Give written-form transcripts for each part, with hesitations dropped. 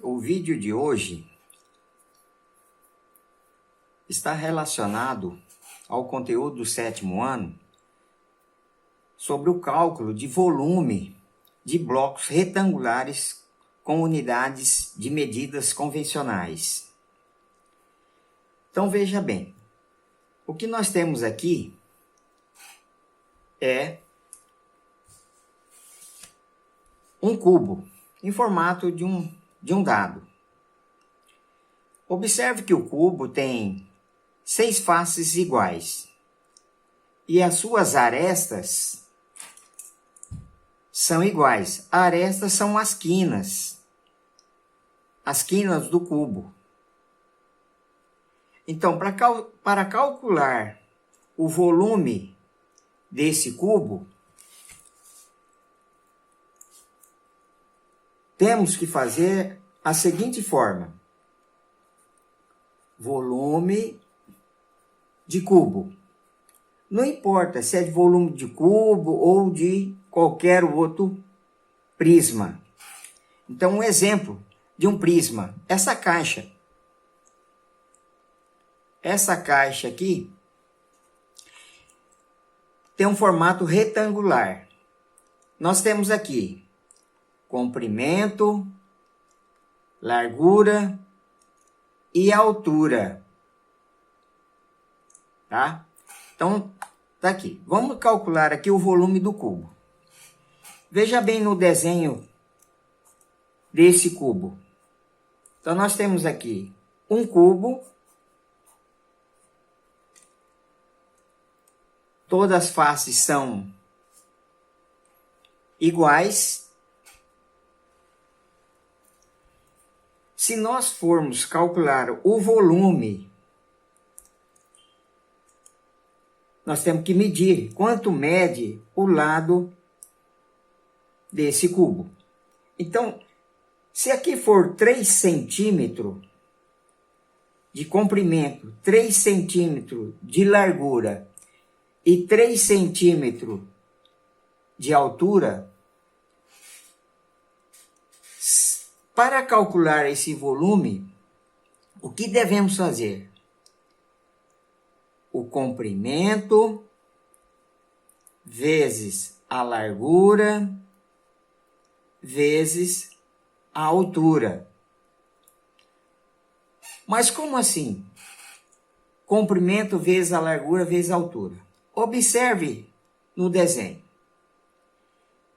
O vídeo de hoje está relacionado ao conteúdo do 7º ano sobre o cálculo de volume de blocos retangulares com unidades de medidas convencionais. Então veja bem, o que nós temos aqui é um cubo em formato de um dado. Observe que o cubo tem 6 faces iguais e as suas arestas são iguais. Arestas são as quinas do cubo. Então, para calcular o volume desse cubo, temos que fazer a seguinte forma: volume de cubo. Não importa se é de volume de cubo ou de qualquer outro prisma. Então, um exemplo de um prisma, essa caixa. Essa caixa aqui tem um formato retangular. Nós temos aqui comprimento, largura e altura. Tá? Então, tá aqui. Vamos calcular aqui o volume do cubo. Veja bem no desenho desse cubo. Então, nós temos aqui um cubo. Todas as faces são iguais. Se nós formos calcular o volume, nós temos que medir quanto mede o lado desse cubo. Então, se aqui for 3 centímetros de comprimento, 3 centímetros de largura e 3 centímetros de altura, para calcular esse volume, o que devemos fazer? O comprimento vezes a largura vezes a altura. Mas como assim? Comprimento vezes a largura vezes a altura. Observe no desenho.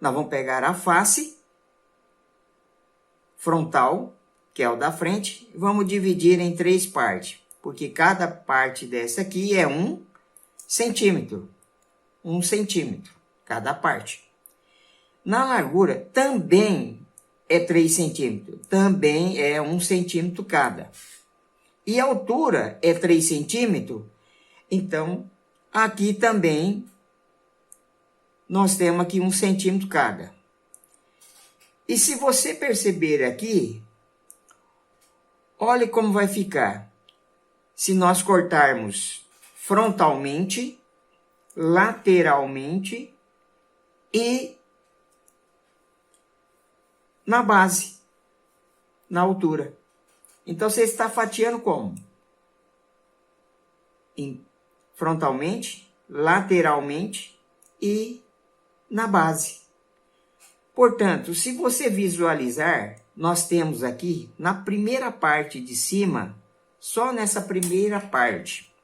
Nós vamos pegar a face frontal, que é o da frente, e vamos dividir em 3 partes, porque cada parte dessa aqui é 1 centímetro. 1 centímetro, cada parte. Na largura também é 3 centímetros, também é 1 centímetro cada. E a altura é 3 centímetros, então aqui também nós temos aqui 1 centímetro cada. E se você perceber aqui, olhe como vai ficar. Se nós cortarmos frontalmente, lateralmente e na base, na altura. Então você está fatiando como? Frontalmente, lateralmente e na base. Portanto, se você visualizar, nós temos aqui na primeira parte de cima, só nessa primeira parte,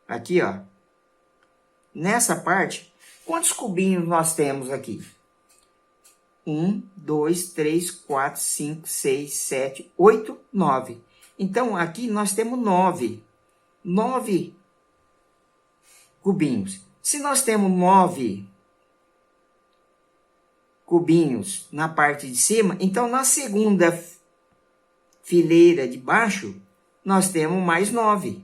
aqui ó, nessa parte, quantos cubinhos nós temos aqui? 1, 2, 3, 4, 5, 6, 7, 8, 9. Então, aqui nós temos 9 cubinhos. Se nós temos 9 cubinhos na parte de cima, então na segunda fileira de baixo, nós temos mais 9.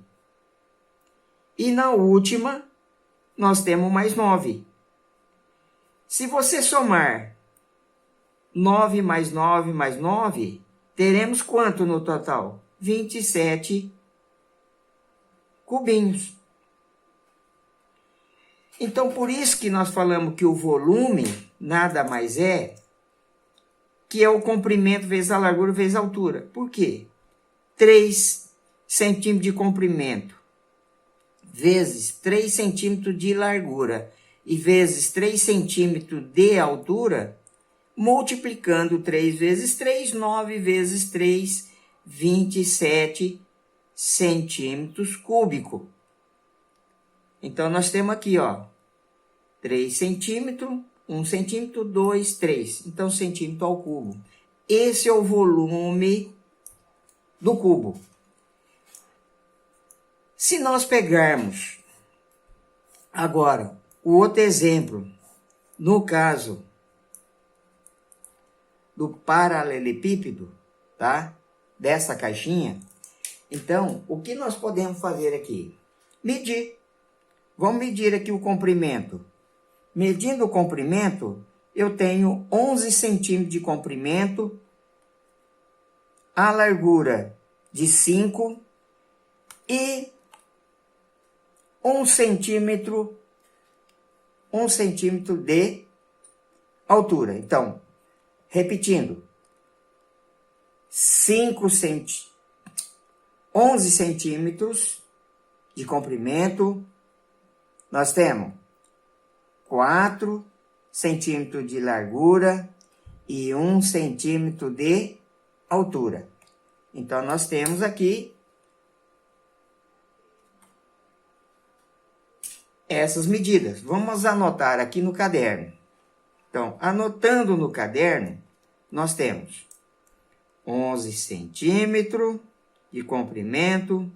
E na última, nós temos mais 9. Se você somar 9 mais 9 mais 9, teremos quanto no total? 27 cubinhos. Então, por isso que nós falamos que o volume nada mais é que é o comprimento vezes a largura vezes a altura. Por quê? 3 centímetros de comprimento vezes 3 centímetros de largura e vezes 3 centímetros de altura, multiplicando 3 vezes 3, 9 vezes 3, 27 centímetros cúbicos. Então, nós temos aqui, ó, 3 centímetros, 1 centímetro, 2, 3. Então, centímetro ao cubo. Esse é o volume do cubo. Se nós pegarmos agora o outro exemplo, no caso do paralelepípedo, tá? Dessa caixinha, então, o que nós podemos fazer aqui? Medir. Vamos medir aqui o comprimento. Medindo o comprimento, eu tenho 11 centímetros de comprimento, a largura de 5 e 1 centímetro de altura. Então, repetindo, 11 centímetros de comprimento, nós temos 4 centímetros de largura e 1 centímetro de altura. Então, nós temos aqui essas medidas. Vamos anotar aqui no caderno. Então, anotando no caderno, nós temos 11 centímetros de comprimento,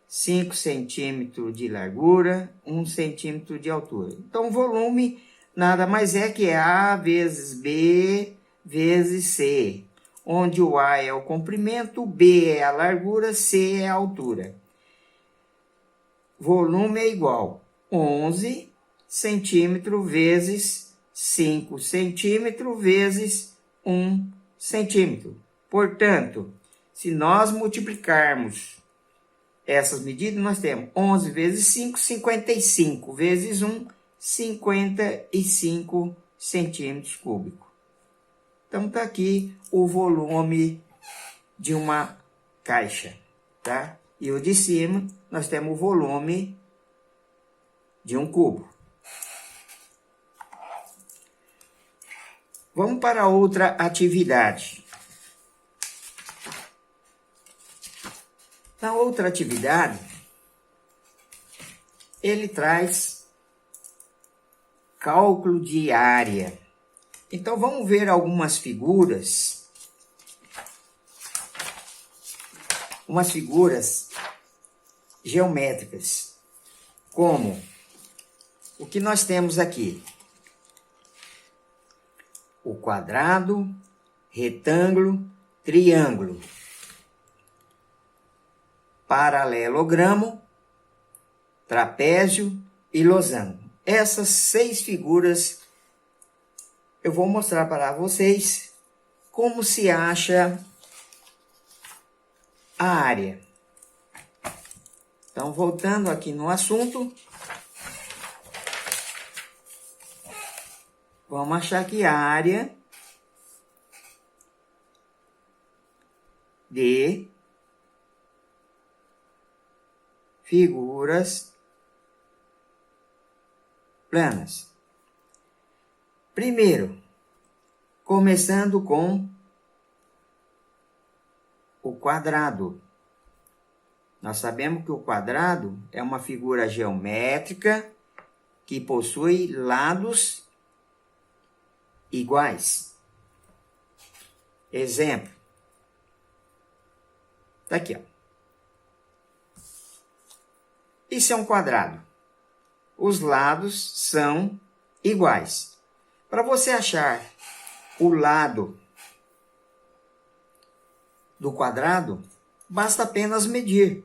5 centímetros de largura, 1 centímetro de altura. Então, o volume nada mais é que A vezes B vezes C, onde o A é o comprimento, B é a largura, C é a altura. Volume é igual a 11 centímetros vezes 5 centímetros vezes 1 centímetro. Portanto, se nós multiplicarmos essas medidas, nós temos 11 vezes 5, 55, vezes 1, 55 centímetros cúbicos. Então, está aqui o volume de uma caixa, tá? E o de cima, nós temos o volume de um cubo. Vamos para outra atividade. Na outra atividade, ele traz cálculo de área. Então, vamos ver algumas figuras. Umas figuras geométricas. Como o que nós temos aqui. O quadrado, retângulo, triângulo. Paralelogramo, trapézio e losango. Essas 6 figuras eu vou mostrar para vocês como se acha a área. Então, voltando aqui no assunto, vamos achar aqui a área de figuras planas. Primeiro, começando com o quadrado. Nós sabemos que o quadrado é uma figura geométrica que possui lados iguais. Exemplo. Tá aqui, ó. Isso é um quadrado. Os lados são iguais. Para você achar o lado do quadrado, basta apenas medir.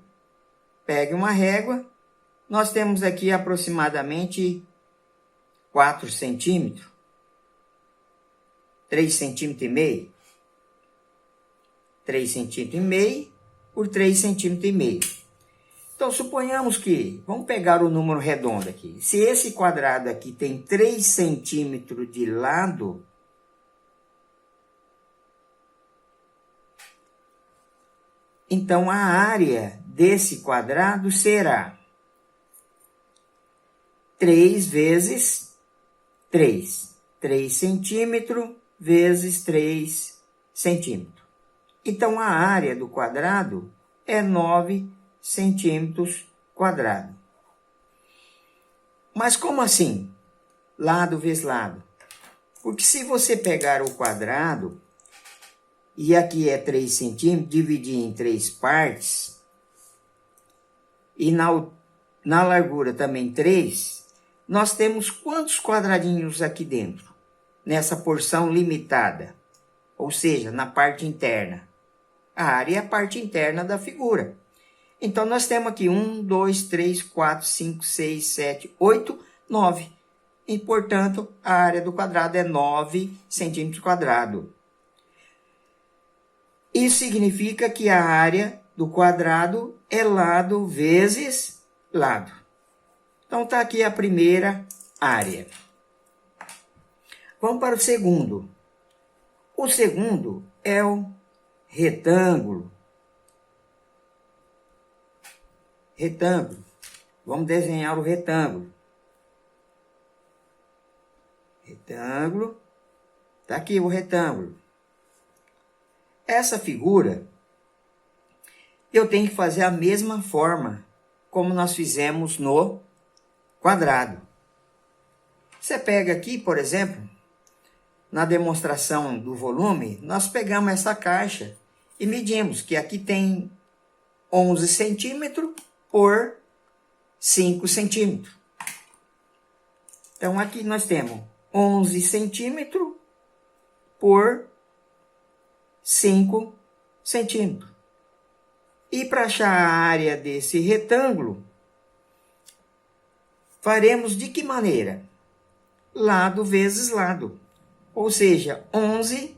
Pegue uma régua. Nós temos aqui aproximadamente 4 centímetros. 3 centímetros e meio. 3 centímetros e meio por 3 centímetros e meio. Então, suponhamos que, vamos pegar o número redondo aqui. Se esse quadrado aqui tem 3 centímetros de lado, Então, a área desse quadrado será 3 vezes 3. 3 centímetros vezes 3 centímetros. Então, a área do quadrado é 9 centímetros quadrados. Mas como assim? Lado vezes lado. Porque se você pegar o quadrado, e aqui é 3 centímetros, dividir em 3 partes, e na largura também 3, nós temos quantos quadradinhos aqui dentro? Nessa porção limitada, ou seja, na parte interna. A área é a parte interna da figura. Então, nós temos aqui 1, 2, 3, 4, 5, 6, 7, 8, 9. E, portanto, a área do quadrado é 9 centímetros quadrados. Isso significa que a área do quadrado é lado vezes lado. Então, está aqui a primeira área. Vamos para o segundo. O segundo é o retângulo. Retângulo. Vamos desenhar o retângulo. Retângulo. Está aqui o retângulo. Essa figura, eu tenho que fazer a mesma forma como nós fizemos no quadrado. Você pega aqui, por exemplo, na demonstração do volume, nós pegamos essa caixa e medimos que aqui tem 11 centímetros por 5 centímetros. Então, aqui nós temos 11 centímetros por 5 centímetros. E para achar a área desse retângulo, faremos de que maneira? Lado vezes lado. Ou seja, 11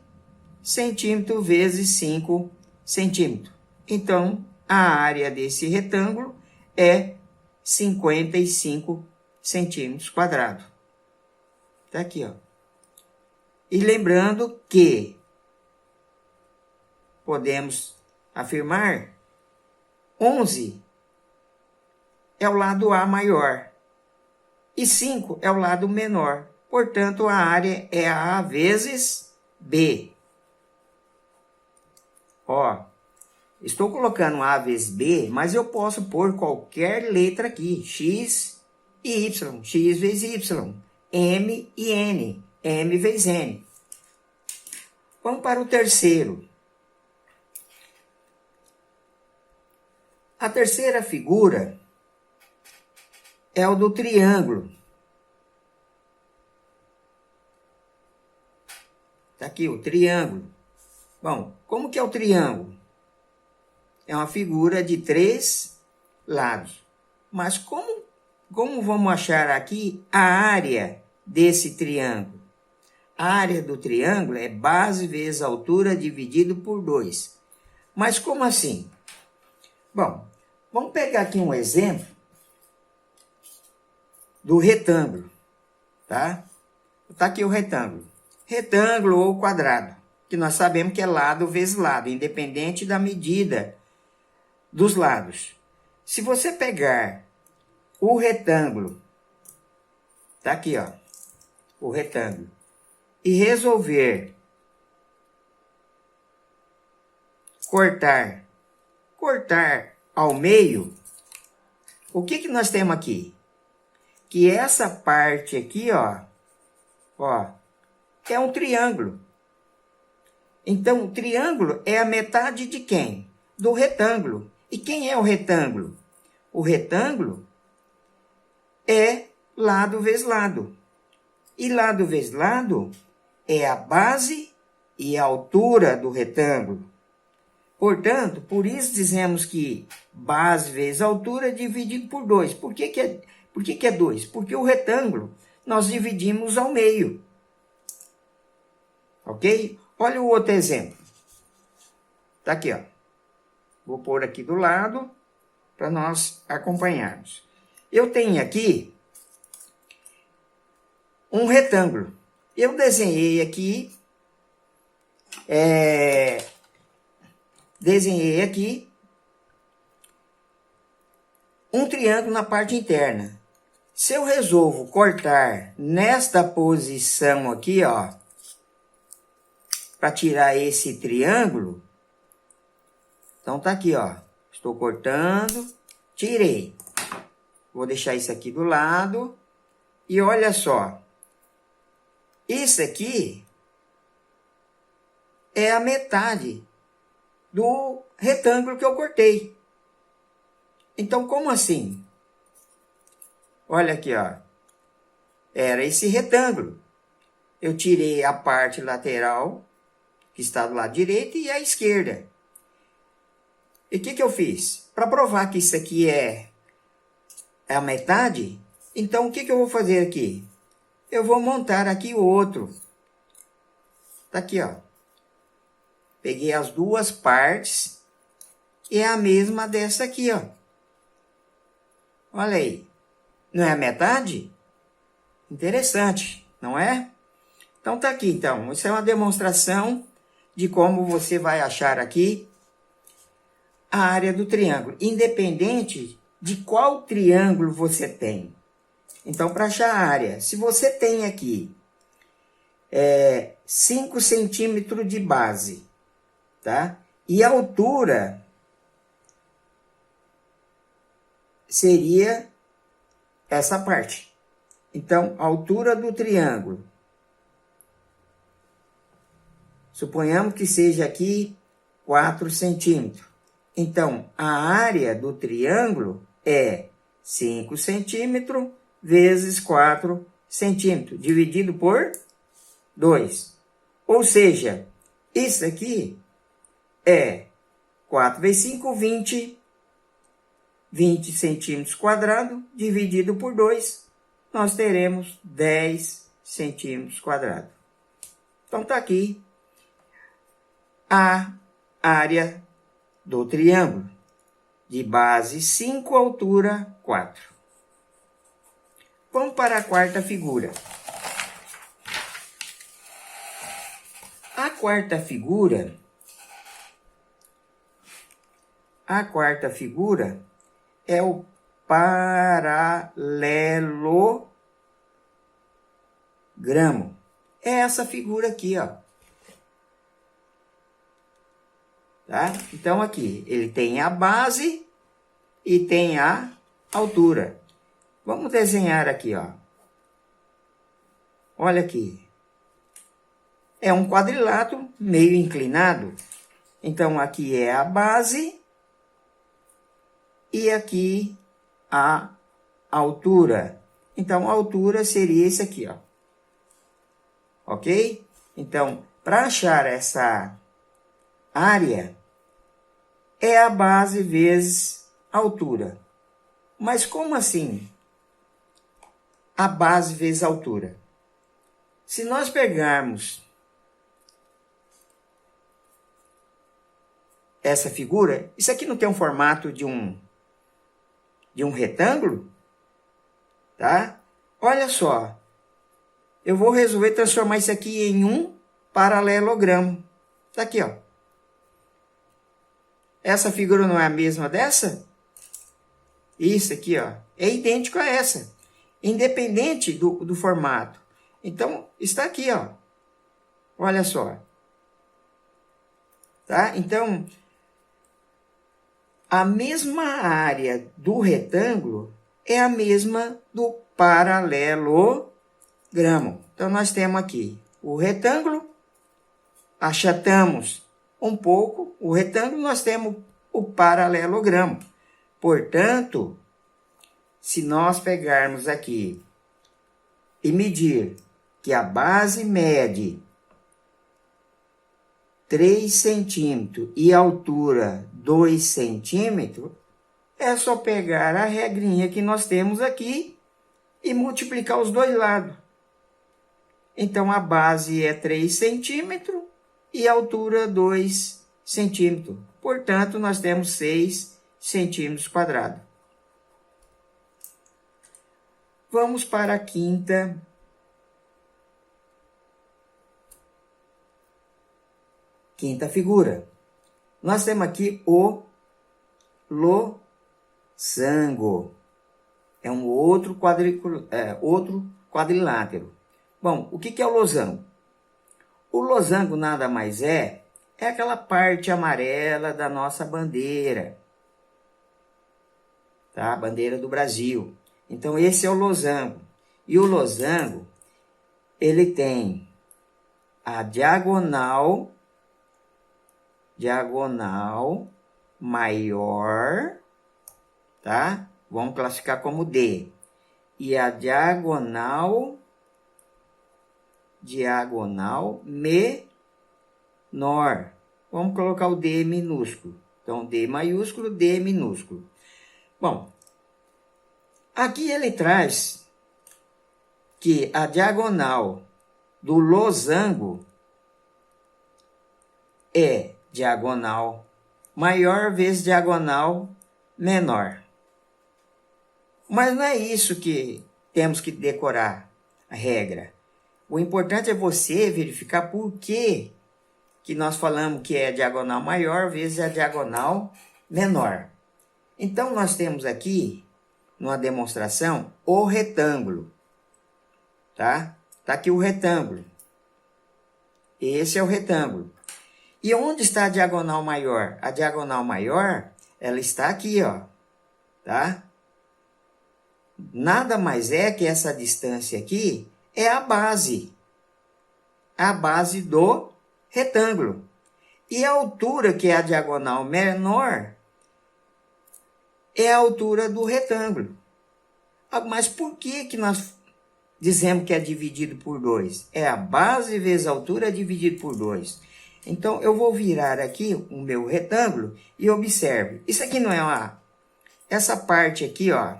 centímetros vezes 5 centímetros. Então, a área desse retângulo é 55 centímetros quadrados. Está aqui, ó. E lembrando que podemos afirmar 11 é o lado A maior e 5 é o lado menor. Portanto, a área é A vezes B. Ó, estou colocando A vezes B, mas eu posso pôr qualquer letra aqui. X e Y. X vezes Y. M e N. M vezes N. Vamos para o terceiro. A terceira figura é o do triângulo. Está aqui o triângulo. Bom, como que é o triângulo? É uma figura de 3 lados. Mas como vamos achar aqui a área desse triângulo? A área do triângulo é base vezes altura dividido por 2. Mas como assim? Bom, vamos pegar aqui um exemplo do retângulo, tá? Tá aqui o retângulo. Retângulo ou quadrado, que nós sabemos que é lado vezes lado, independente da medida dos lados. Se você pegar o retângulo, tá aqui, ó, o retângulo, e resolver cortar ao meio, o que nós temos aqui? Que essa parte aqui, ó, é um triângulo. Então, o triângulo é a metade de quem? Do retângulo. E quem é o retângulo? O retângulo é lado vezes lado. E lado vezes lado é a base e a altura do retângulo. Portanto, por isso dizemos que base vezes altura é dividido por 2. Por que é 2? Porque o retângulo nós dividimos ao meio. Ok? Olha o outro exemplo. Está aqui, ó. Vou pôr aqui do lado para nós acompanharmos. Eu tenho aqui um retângulo. Eu desenhei aqui um triângulo na parte interna. Se eu resolvo cortar nesta posição aqui, ó, para tirar esse triângulo, então tá aqui, ó. Estou cortando, tirei. Vou deixar isso aqui do lado. E olha só. Isso aqui é a metade do retângulo que eu cortei. Então, como assim? Olha aqui, ó. Era esse retângulo. Eu tirei a parte lateral, que está do lado direito, e a esquerda. E o que eu fiz? Para provar que isso aqui é a metade, então o que eu vou fazer aqui? Eu vou montar aqui o outro. Tá aqui, ó. Peguei as duas partes e é a mesma dessa aqui, ó. Olha aí. Não é a metade? Interessante, não é? Então tá aqui, então. Isso é uma demonstração de como você vai achar aqui a área do triângulo, independente de qual triângulo você tem. Então, para achar a área, se você tem aqui 5 centímetros de base, tá? E a altura seria essa parte. Então, a altura do triângulo. Suponhamos que seja aqui 4 centímetros. Então, a área do triângulo é 5 centímetros vezes 4 centímetros, dividido por 2. Ou seja, isso aqui é 4 vezes 5, 20 centímetros quadrados, dividido por 2, nós teremos 10 centímetros quadrados. Então, está aqui a área do triângulo, de base 5, altura 4. Vamos para a quarta figura. A quarta figura é o paralelogramo. É essa figura aqui, ó. Tá? Então, aqui, ele tem a base e tem a altura. Vamos desenhar aqui, ó. Olha aqui. É um quadrilátero meio inclinado. Então, aqui é a base e aqui a altura. Então, a altura seria esse aqui, ó. Ok? Então, para achar essa área, é a base vezes a altura. Mas como assim? A base vezes a altura. Se nós pegarmos essa figura, isso aqui não tem um formato de um retângulo? Tá? Olha só. Eu vou resolver transformar isso aqui em um paralelogramo. Tá aqui, ó. Essa figura não é a mesma dessa? Isso aqui, ó, é idêntico a essa. Independente do formato. Então, está aqui, ó. Olha só. Tá? Então, a mesma área do retângulo é a mesma do paralelogramo. Então, nós temos aqui o retângulo, achatamos um pouco o retângulo, nós temos o paralelogramo. Portanto, se nós pegarmos aqui e medir que a base mede 3 centímetros e a altura 2 centímetros, é só pegar a regrinha que nós temos aqui e multiplicar os dois lados. Então, a base é 3 centímetros e a altura 2 centímetros. Portanto, nós temos 6 centímetros quadrados. Vamos para a quinta figura. Nós temos aqui o losango. É um outro quadrilátero. Bom, o que é o losango? O losango nada mais é aquela parte amarela da nossa bandeira, tá? A bandeira do Brasil. Então esse é o losango. E o losango, ele tem a diagonal maior, tá? Vamos classificar como D. E a diagonal menor. Vamos colocar o D minúsculo. Então, D maiúsculo, D minúsculo. Bom, aqui ele traz que a diagonal do losango é diagonal maior vezes diagonal menor. Mas não é isso que temos que decorar a regra. O importante é você verificar por que nós falamos que é a diagonal maior vezes a diagonal menor. Então, nós temos aqui, numa demonstração, o retângulo. Tá? Tá aqui o retângulo. Esse é o retângulo. E onde está a diagonal maior? A diagonal maior, ela está aqui, ó. Tá? Nada mais é que essa distância aqui é a base do retângulo. E a altura, que é a diagonal menor, é a altura do retângulo. Mas por que nós dizemos que é dividido por 2? É a base vezes a altura dividido por 2. Então, eu vou virar aqui o meu retângulo e observe. Isso aqui não é essa parte aqui, ó.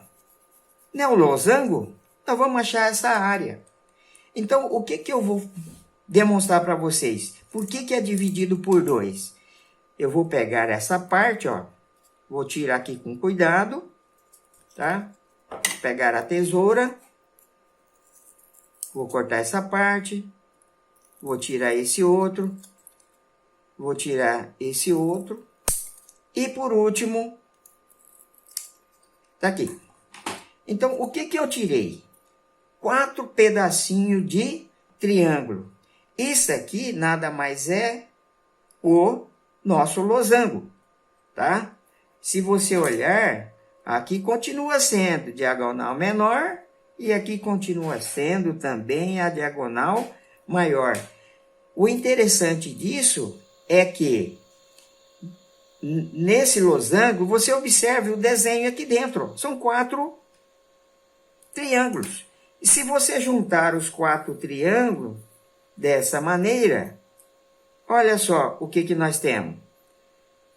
Não é o losango? Nós vamos achar essa área. Então, o que eu vou demonstrar para vocês? Por que é dividido por 2? Eu vou pegar essa parte, ó. Vou tirar aqui com cuidado, tá? Vou pegar a tesoura. Vou cortar essa parte. Vou tirar esse outro. Vou tirar esse outro. E por último, tá aqui. Então, o que eu tirei? 4 pedacinhos de triângulo. Isso aqui nada mais é o nosso losango, tá? Se você olhar, aqui continua sendo diagonal menor e aqui continua sendo também a diagonal maior. O interessante disso é que nesse losango você observe o desenho aqui dentro. São 4 triângulos. E se você juntar os 4 triângulos dessa maneira, olha só o que nós temos.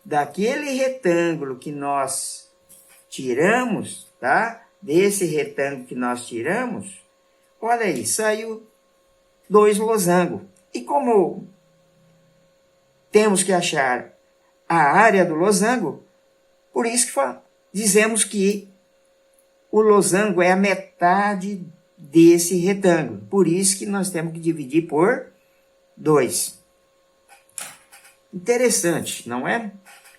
Daquele retângulo que nós tiramos, tá? Desse retângulo que nós tiramos, olha aí, saiu 2 losangos. E como temos que achar a área do losango, por isso que dizemos que o losango é a metade desse retângulo. Por isso que nós temos que dividir por 2. Interessante, não é?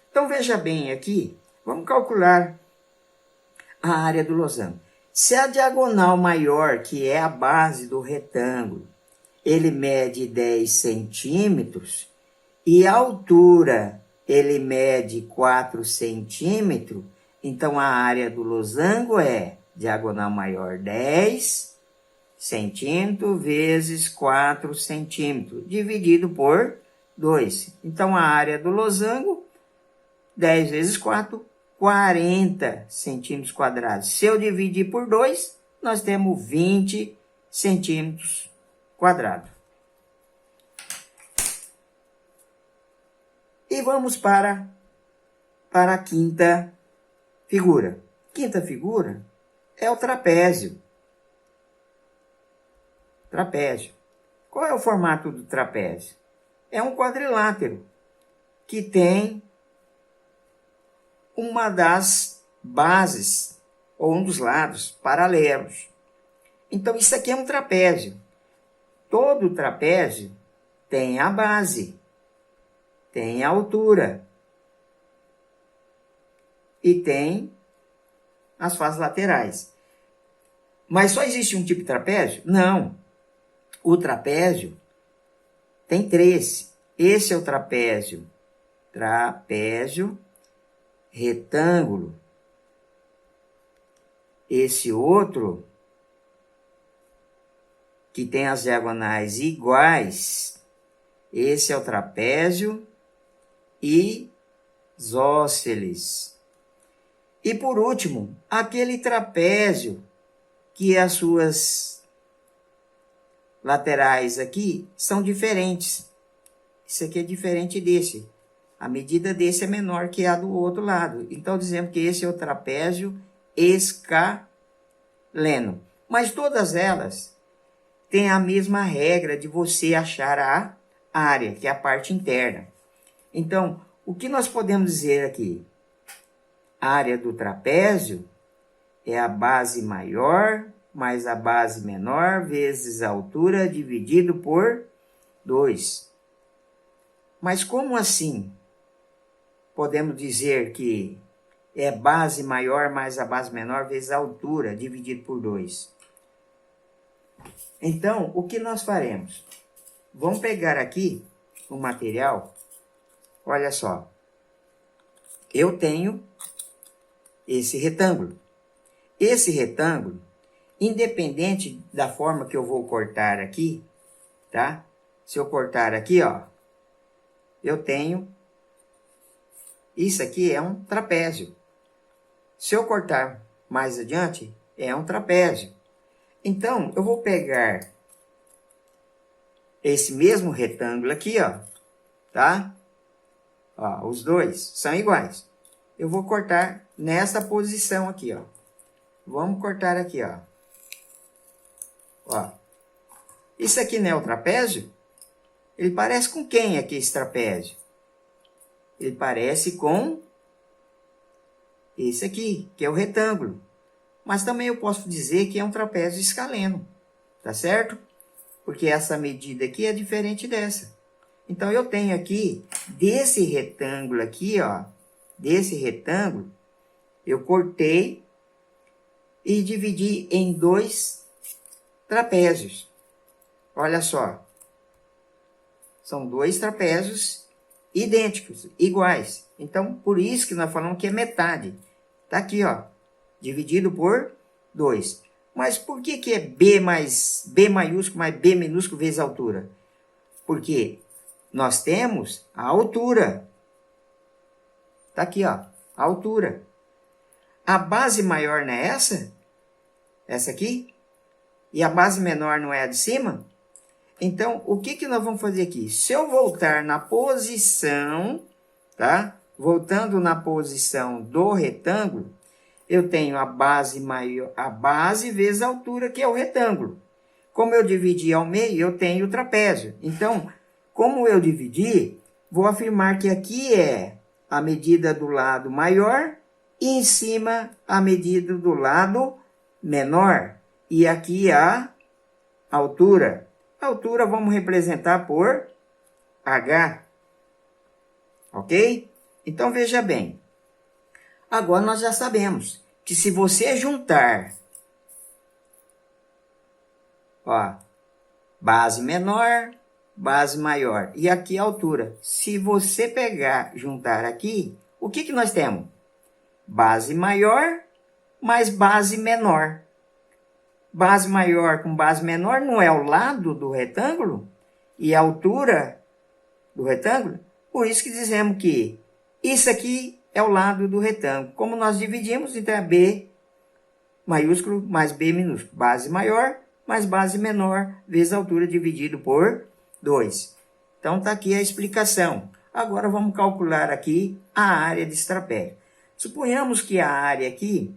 Então, veja bem aqui. Vamos calcular a área do losango. Se a diagonal maior, que é a base do retângulo, ele mede 10 centímetros, e a altura ele mede 4 centímetros, então a área do losango é diagonal maior 10 centímetros vezes 4 centímetros, dividido por 2. Então a área do losango, 10 vezes 4, 40 centímetros quadrados. Se eu dividir por 2, nós temos 20 centímetros quadrados. E vamos para a quinta figura. Quinta figura é o trapézio. Trapézio. Qual é o formato do trapézio? É um quadrilátero que tem uma das bases, ou um dos lados, paralelos. Então, isso aqui é um trapézio. Todo trapézio tem a base, tem a altura e tem as faces laterais. Mas só existe um tipo de trapézio? Não. O trapézio tem 3. Esse é o trapézio. Trapézio retângulo. Esse outro, que tem as diagonais iguais, esse é o trapézio isósceles. E por último, aquele trapézio que as suas laterais aqui são diferentes. Isso aqui é diferente desse. A medida desse é menor que a do outro lado. Então, dizemos que esse é o trapézio escaleno. Mas todas elas têm a mesma regra de você achar a área, que é a parte interna. Então, o que nós podemos dizer aqui? A área do trapézio é a base maior mais a base menor vezes a altura dividido por 2. Mas como assim podemos dizer que é base maior mais a base menor vezes a altura dividido por 2? Então, o que nós faremos? Vamos pegar aqui o material. Olha só. Eu tenho esse retângulo. Esse retângulo, independente da forma que eu vou cortar aqui, tá? Se eu cortar aqui, ó, eu tenho... Isso aqui é um trapézio. Se eu cortar mais adiante, é um trapézio. Então, eu vou pegar esse mesmo retângulo aqui, ó, tá? Ó, os dois são iguais. Eu vou cortar nessa posição aqui, ó. Vamos cortar aqui, ó. Ó. Isso aqui não é o trapézio? Ele parece com quem aqui esse trapézio? Ele parece com esse aqui, que é o retângulo. Mas também eu posso dizer que é um trapézio escaleno, tá certo? Porque essa medida aqui é diferente dessa. Então, eu tenho aqui, desse retângulo aqui, ó, desse retângulo, eu cortei e dividi em 2 trapézios. Olha só. São 2 trapézios idênticos, iguais. Então, por isso que nós falamos que é metade. Tá aqui, ó, dividido por 2. Mas por que que é B mais B maiúsculo mais B minúsculo vezes a altura? Porque nós temos a altura. Tá aqui, ó, a altura. A base maior não é essa? Essa aqui? E a base menor não é a de cima? Então, o que que nós vamos fazer aqui? Se eu voltar na posição, tá? Voltando na posição do retângulo, eu tenho a base maior, a base vezes a altura, que é o retângulo. Como eu dividi ao meio, eu tenho o trapézio. Então, como eu dividi, vou afirmar que aqui é a medida do lado maior e em cima a medida do lado menor. E aqui a altura. A altura vamos representar por H. Ok? Então, veja bem. Agora nós já sabemos que se você juntar, ó, base menor, base maior, e aqui a altura. Se você pegar, juntar aqui, o que que nós temos? Base maior mais base menor. Base maior com base menor não é o lado do retângulo e a altura do retângulo? Por isso que dizemos que isso aqui é o lado do retângulo. Como nós dividimos, então é B maiúsculo mais B minúsculo. Base maior mais base menor vezes a altura dividido por 2. Então, está aqui a explicação. Agora, vamos calcular aqui a área desse trapézio. Suponhamos que a área aqui,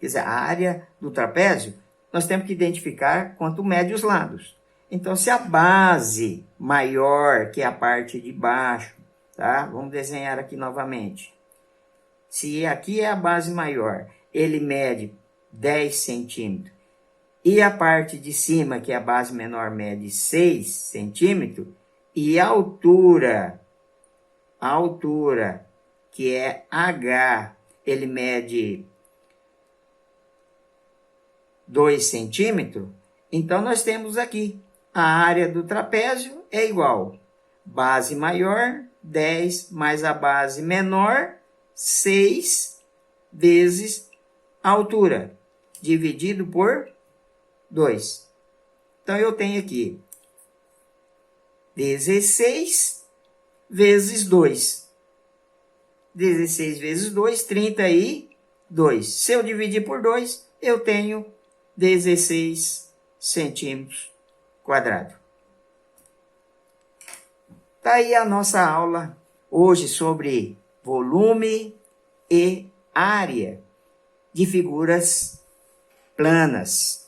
quer dizer, a área do trapézio, nós temos que identificar quanto mede os lados. Então, se a base maior, que é a parte de baixo, tá? Vamos desenhar aqui novamente. Se aqui é a base maior, ele mede 10 centímetros. E a parte de cima, que é a base menor, mede 6 centímetros. E a altura, que é H, ele mede 2 centímetros, então nós temos aqui a área do trapézio é igual base maior, 10, mais a base menor, 6, vezes a altura, dividido por 2. Então, eu tenho aqui 16 vezes 2. 16 vezes 2, 32. Se eu dividir por 2, eu tenho 16 centímetros quadrados. Tá aí a nossa aula hoje sobre volume e área de figuras planas.